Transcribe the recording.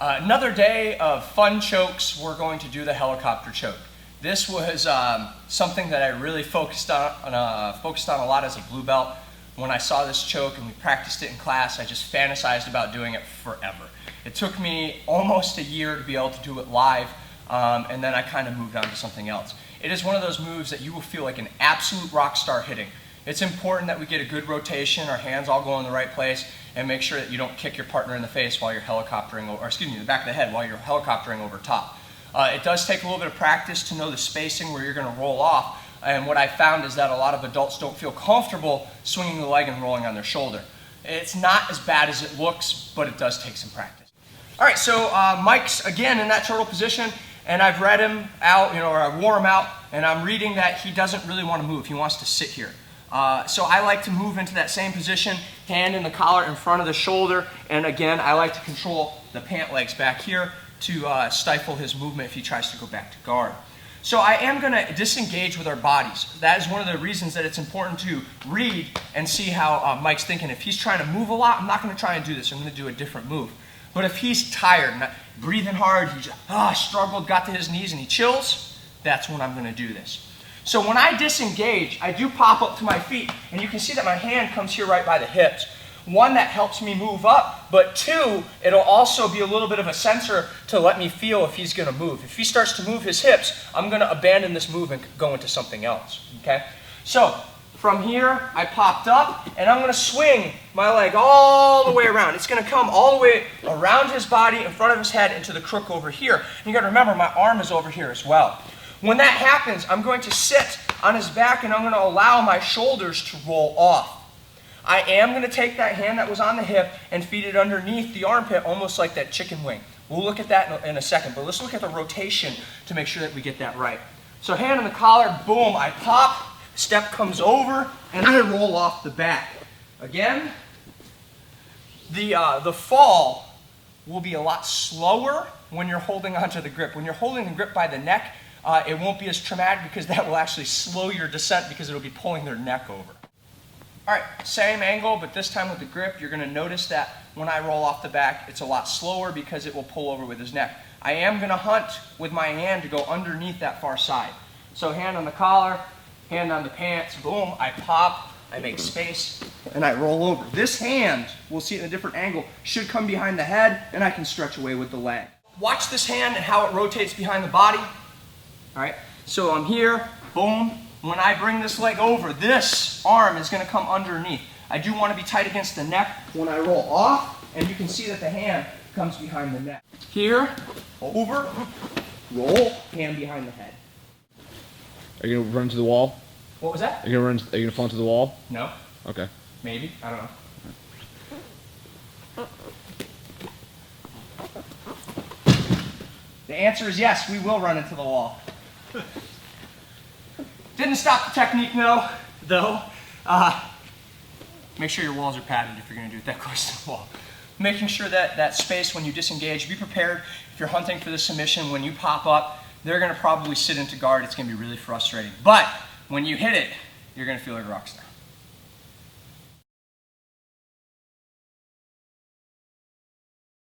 Another day of fun chokes. We're going to do the helicopter choke. This was something that I really focused on a lot as a blue belt. When I saw this choke and we practiced it in class, I just fantasized about doing it forever. It took me almost a year to be able to do it live, and then I kind of moved on to something else. It is one of those moves that you will feel like an absolute rock star hitting. It's important that we get a good rotation, our hands all go in the right place, and make sure that you don't kick your partner in the face while you're helicoptering, or excuse me, the back of the head while you're helicoptering over top. It does take a little bit of practice to know the spacing where you're going to roll off, and what I found is that a lot of adults don't feel comfortable swinging the leg and rolling on their shoulder. It's not as bad as it looks, but it does take some practice. All right, so Mike's again in that turtle position, and I've read him out, or I wore him out, and I'm reading that he doesn't really want to move. He wants to sit here. So I like to move into that same position, hand in the collar in front of the shoulder, and again, I like to control the pant legs back here to stifle his movement if he tries to go back to guard. So I am going to disengage with our bodies. That is one of the reasons that it's important to read and see how Mike's thinking. If he's trying to move a lot, I'm not going to try and do this. I'm going to do a different move. But if he's tired, not breathing hard, he just struggled, got to his knees, and he chills, that's when I'm going to do this. So when I disengage, I do pop up to my feet, and you can see that my hand comes here right by the hips. One, that helps me move up, but two, it'll also be a little bit of a sensor to let me feel if he's going to move. If he starts to move his hips, I'm going to abandon this move and go into something else, okay? So from here, I popped up, and I'm going to swing my leg all the way around. It's going to come all the way around his body, in front of his head, into the crook over here. And you got to remember, my arm is over here as well. When that happens, I'm going to sit on his back and I'm going to allow my shoulders to roll off. I am going to take that hand that was on the hip and feed it underneath the armpit, almost like that chicken wing. We'll look at that in a second, but let's look at the rotation to make sure that we get that right. So hand on the collar, boom, I pop, step comes over, and I roll off the back. Again, the fall will be a lot slower when you're holding onto the grip. When you're holding the grip by the neck, it won't be as traumatic because that will actually slow your descent because it'll be pulling their neck over. All right, same angle, but this time with the grip, you're going to notice that when I roll off the back, it's a lot slower because it will pull over with his neck. I am going to hunt with my hand to go underneath that far side. So hand on the collar, hand on the pants, boom, I pop, I make space, and I roll over. This hand, we'll see it in a different angle, should come behind the head, and I can stretch away with the leg. Watch this hand and how it rotates behind the body. All right, so I'm here, boom. When I bring this leg over, this arm is going to come underneath. I do want to be tight against the neck when I roll off, and you can see that the hand comes behind the neck. Here, over, roll, hand behind the head. Are you going to run to the wall? What was that? Are you going to fall into the wall? No. Okay. Maybe, I don't know. The answer is yes, we will run into the wall. Didn't stop the technique, though. Make sure your walls are padded if you're going to do it that close to the wall. Making sure that that space when you disengage, be prepared if you're hunting for the submission, when you pop up, they're going to probably sit into guard. It's going to be really frustrating. But when you hit it, you're going to feel like a rock star.